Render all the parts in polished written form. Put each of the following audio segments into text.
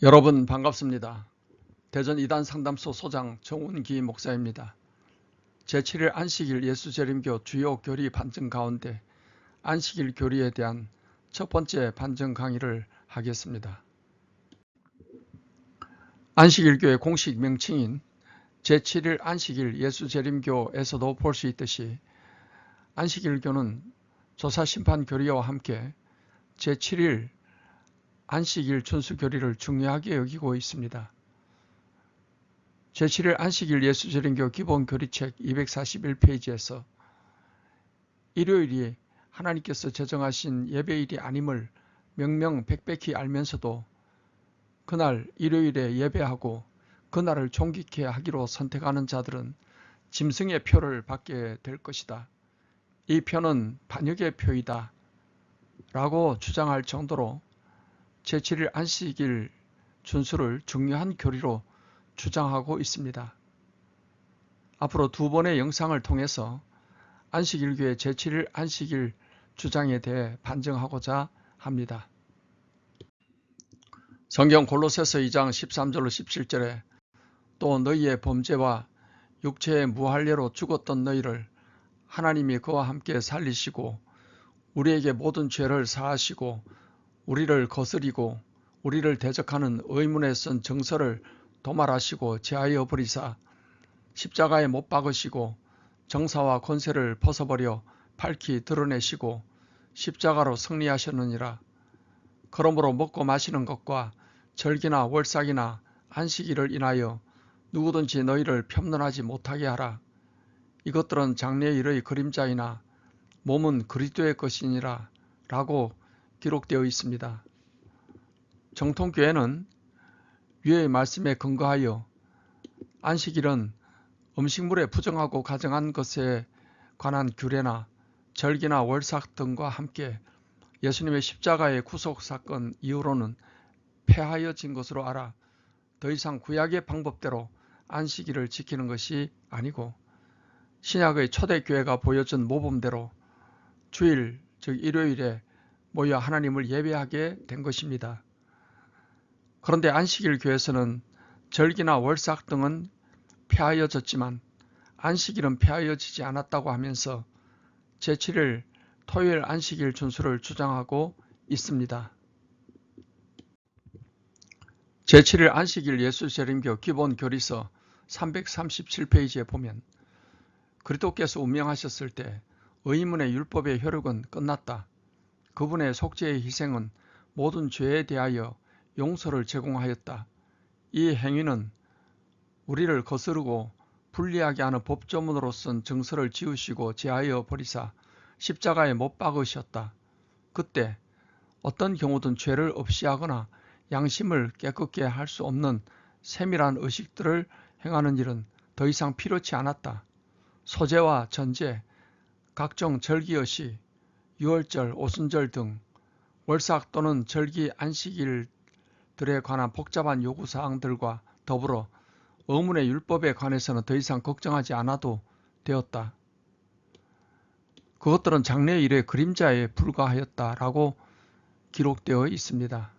여러분 반갑습니다. 대전 이단 상담소 소장 정운기 목사입니다. 제7일 안식일 예수재림교 주요 교리 반증 가운데 안식일 교리에 대한 첫 번째 반증 강의를 하겠습니다. 안식일교의 공식 명칭인 제7일 안식일 예수재림교에서도 볼 수 있듯이 안식일교는 조사심판교리와 함께 제7일 안식일 준수 교리를 중요하게 여기고 있습니다. 제7일 안식일 예수재림교 기본교리책 241페이지에서 일요일이 하나님께서 제정하신 예배일이 아님을 명명백백히 알면서도 그날 일요일에 예배하고 그날을 존귀케 하기로 선택하는 자들은 짐승의 표를 받게 될 것이다. 이 표는 반역의 표이다 라고 주장할 정도로 제7일 안식일 준수를 중요한 교리로 주장하고 있습니다. 앞으로 두 번의 영상을 통해서 안식일교의 제7일 안식일 주장에 대해 반증하고자 합니다. 성경 골로새서 2장 13절로 17절에 또 너희의 범죄와 육체의 무할례로 죽었던 너희를 하나님이 그와 함께 살리시고 우리에게 모든 죄를 사하시고 우리를 거스리고 우리를 대적하는 의문에 쓴 정서를 도말하시고 제하여 버리사 십자가에 못 박으시고 정사와 권세를 벗어버려 밝히 드러내시고 십자가로 승리하셨느니라. 그러므로 먹고 마시는 것과 절기나 월삭이나 안식일을 인하여 누구든지 너희를 폄론하지 못하게 하라. 이것들은 장래의 일의 그림자이나 몸은 그리스도의 것이니라 라고 기록되어 있습니다. 정통교회는 위의 말씀에 근거하여 안식일은 음식물에 부정하고 가정한 것에 관한 규례나 절기나 월삭 등과 함께 예수님의 십자가의 구속사건 이후로는 폐하여진 것으로 알아 더 이상 구약의 방법대로 안식일을 지키는 것이 아니고 신약의 초대교회가 보여준 모범대로 주일 즉 일요일에 모여 하나님을 예배하게 된 것입니다. 그런데 안식일 교회에서는 절기나 월삭 등은 폐하여졌지만 안식일은 폐하여지지 않았다고 하면서 제7일 토요일 안식일 준수를 주장하고 있습니다. 제7일 안식일 예수재림교 기본교리서 337페이지에 보면 그리스도께서 운명하셨을 때 의문의 율법의 효력은 끝났다. 그분의 속죄의 희생은 모든 죄에 대하여 용서를 제공하였다. 이 행위는 우리를 거스르고 불리하게 하는 법조문으로 쓴 정서를 지우시고 제하여 버리사 십자가에 못 박으셨다. 그때 어떤 경우든 죄를 없이 하거나 양심을 깨끗게 할 수 없는 세밀한 의식들을 행하는 일은 더 이상 필요치 않았다. 소제와 전제, 각종 절기여시, 유월절, 오순절 등 월삭 또는 절기 안식일들에 관한 복잡한 요구사항들과 더불어 의문의 율법에 관해서는 더 이상 걱정하지 않아도 되었다. 그것들은 장래의 일의 그림자에 불과하였다라고 기록되어 있습니다.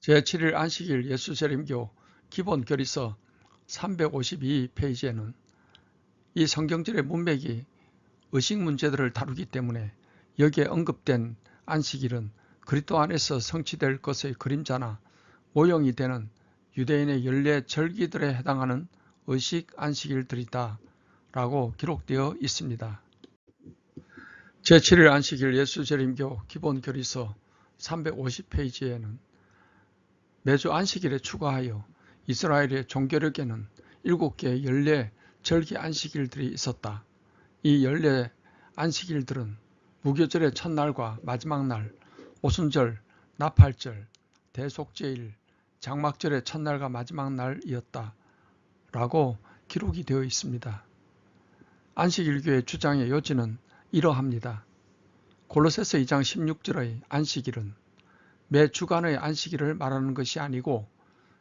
제7일 안식일 예수재림교 기본교리서 352페이지에는 이 성경절의 문맥이 의식 문제들을 다루기 때문에 여기에 언급된 안식일은 그리스도 안에서 성취될 것의 그림자나 모형이 되는 유대인의 연례 절기들에 해당하는 의식 안식일들이다 라고 기록되어 있습니다. 제7일 안식일 예수재림교 기본교리서 350페이지에는 매주 안식일에 추가하여 이스라엘의 종교력에는 7개의 연례 절기 안식일들이 있었다. 이 연례 안식일들은 무교절의 첫날과 마지막 날, 오순절, 나팔절, 대속죄일, 장막절의 첫날과 마지막 날이었다 라고 기록이 되어 있습니다. 안식일교의 주장의 요지는 이러합니다. 골로새서 2장 16절의 안식일은 매 주간의 안식일을 말하는 것이 아니고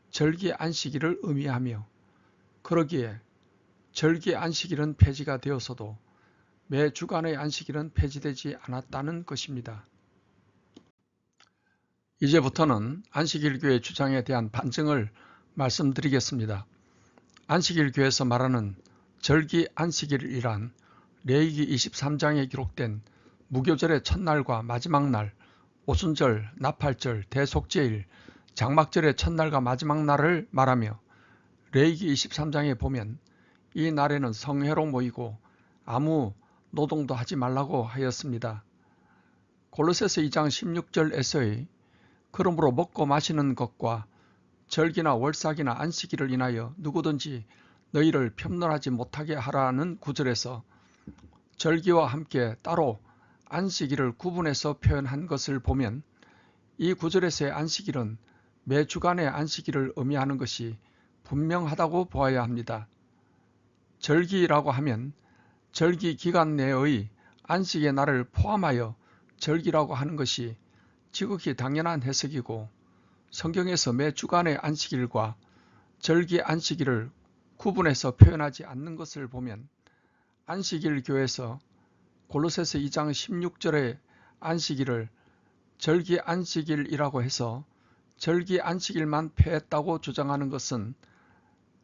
절기 안식일을 의미하며 그러기에 절기 안식일은 폐지가 되었어도 매 주간의 안식일은 폐지되지 않았다는 것입니다. 이제부터는 안식일교의 주장에 대한 반증을 말씀드리겠습니다. 안식일교에서 말하는 절기 안식일이란 레위기 23장에 기록된 무교절의 첫날과 마지막 날, 오순절, 나팔절, 대속죄일, 장막절의 첫날과 마지막 날을 말하며 레위기 23장에 보면 이 날에는 성회로 모이고 아무 노동도 하지 말라고 하였습니다. 골로새서 2장 16절에서의 그러므로 먹고 마시는 것과 절기나 월삭이나 안식일을 인하여 누구든지 너희를 편론하지 못하게 하라는 구절에서 절기와 함께 따로 안식일을 구분해서 표현한 것을 보면 이 구절에서의 안식일은 매 주간의 안식일을 의미하는 것이 분명하다고 보아야 합니다. 절기라고 하면 절기 기간 내의 안식의 날을 포함하여 절기라고 하는 것이 지극히 당연한 해석이고 성경에서 매 주간의 안식일과 절기 안식일을 구분해서 표현하지 않는 것을 보면 안식일 교에서 골로새서 2장 16절의 안식일을 절기 안식일이라고 해서 절기 안식일만 폐했다고 주장하는 것은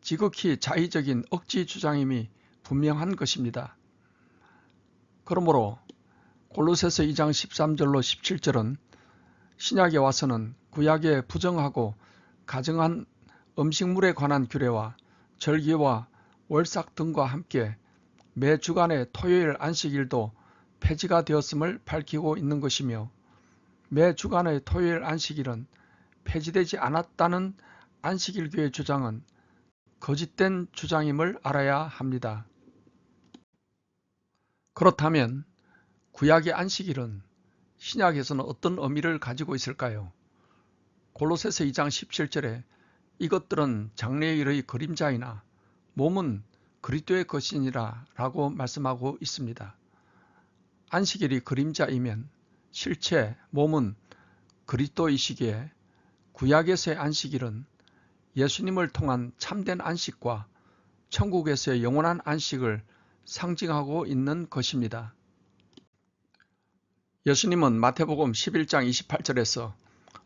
지극히 자의적인 억지 주장임이 분명한 것입니다. 그러므로 골로새서 2장 13절로 17절은 신약에 와서는 구약에 부정하고 가증한 음식물에 관한 규례와 절기와 월삭 등과 함께 매 주간의 토요일 안식일도 폐지가 되었음을 밝히고 있는 것이며 매 주간의 토요일 안식일은 폐지되지 않았다는 안식일교의 주장은 거짓된 주장임을 알아야 합니다. 그렇다면 구약의 안식일은 신약에서는 어떤 의미를 가지고 있을까요? 골로새서 2장 17절에 이것들은 장래일의 그림자이나 몸은 그리스도의 것이니라 라고 말씀하고 있습니다. 안식일이 그림자이면 실체 몸은 그리스도이시기에 구약에서의 안식일은 예수님을 통한 참된 안식과 천국에서의 영원한 안식을 상징하고 있는 것입니다. 예수님은 마태복음 11장 28절에서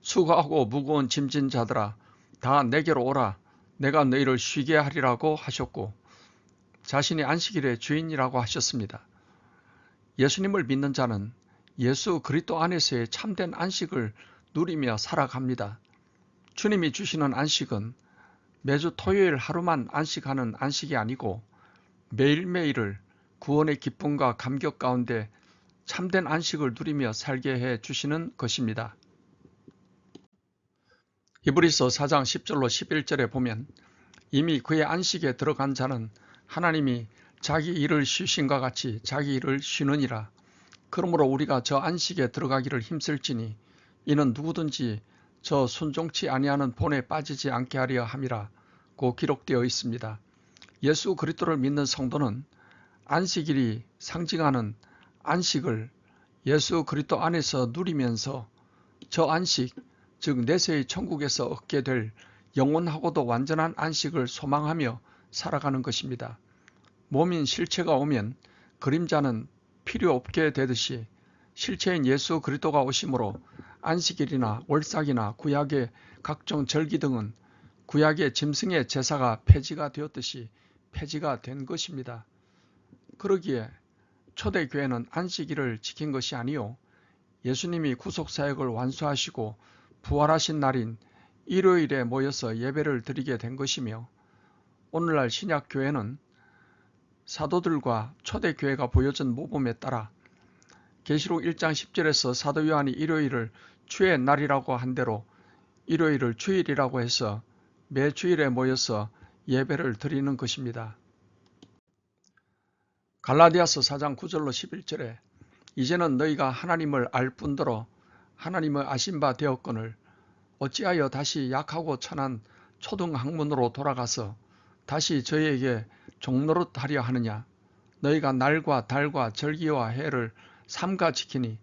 수고하고 무거운 짐진 자들아 다 내게로 오라 내가 너희를 쉬게 하리라고 하셨고 자신이 안식일의 주인이라고 하셨습니다. 예수님을 믿는 자는 예수 그리스도 안에서의 참된 안식을 누리며 살아갑니다. 주님이 주시는 안식은 매주 토요일 하루만 안식하는 안식이 아니고 매일매일을 구원의 기쁨과 감격 가운데 참된 안식을 누리며 살게 해 주시는 것입니다. 히브리서 4장 10절로 11절에 보면 이미 그의 안식에 들어간 자는 하나님이 자기 일을 쉬신과 같이 자기 일을 쉬느니라. 그러므로 우리가 저 안식에 들어가기를 힘쓸지니 이는 누구든지 저 순종치 아니하는 본에 빠지지 않게 하려 함이라고 기록되어 있습니다. 예수 그리스도를 믿는 성도는 안식일이 상징하는 안식을 예수 그리스도 안에서 누리면서 저 안식, 즉 내세의 천국에서 얻게 될 영원하고도 완전한 안식을 소망하며 살아가는 것입니다. 몸인 실체가 오면 그림자는 필요 없게 되듯이 실체인 예수 그리스도가 오심으로 안식일이나 월삭이나 구약의 각종 절기 등은 구약의 짐승의 제사가 폐지가 되었듯이 폐지가 된 것입니다. 그러기에 초대교회는 안식일을 지킨 것이 아니요 예수님이 구속사역을 완수하시고 부활하신 날인 일요일에 모여서 예배를 드리게 된 것이며 오늘날 신약교회는 사도들과 초대교회가 보여준 모범에 따라 계시록 1장 10절에서 사도 요한이 일요일을 주의 날이라고 한 대로 일요일을 주일이라고 해서 매 주일에 모여서 예배를 드리는 것입니다. 갈라디아서 4장 9절로 11절에 이제는 너희가 하나님을 알 뿐더러 하나님을 아신 바 되었거늘 어찌하여 다시 약하고 천한 초등학문으로 돌아가서 다시 저희에게 종노릇 하려 하느냐. 너희가 날과 달과 절기와 해를 삼가 지키니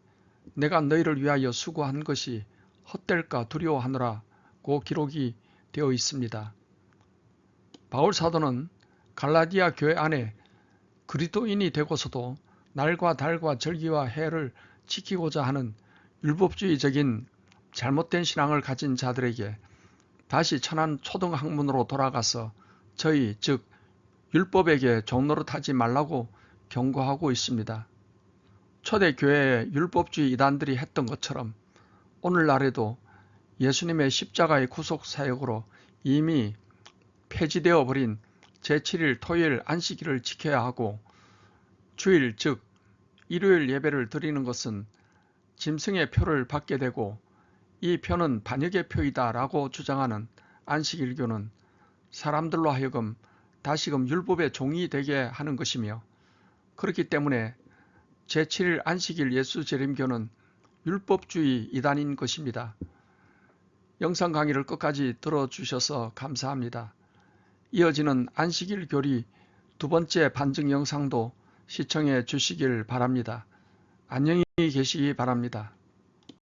내가 너희를 위하여 수고한 것이 헛될까 두려워하노라고 기록이 되어 있습니다. 바울 사도는 갈라디아 교회 안에 그리스도인이 되고서도 날과 달과 절기와 해를 지키고자 하는 율법주의적인 잘못된 신앙을 가진 자들에게 다시 천안 초등학문으로 돌아가서 저희 즉 율법에게 종노릇하지 말라고 경고하고 있습니다. 초대교회의 율법주의 이단들이 했던 것처럼 오늘날에도 예수님의 십자가의 구속사역으로 이미 폐지되어 버린 제7일 토요일 안식일을 지켜야 하고 주일 즉 일요일 예배를 드리는 것은 짐승의 표를 받게 되고 이 표는 반역의 표이다 라고 주장하는 안식일교는 사람들로 하여금 다시금 율법의 종이 되게 하는 것이며, 그렇기 때문에 제7일 안식일 예수재림교는 율법주의 이단인 것입니다. 영상 강의를 끝까지 들어주셔서 감사합니다. 이어지는 안식일 교리 두 번째 반증 영상도 시청해 주시길 바랍니다. 안녕히 계시기 바랍니다.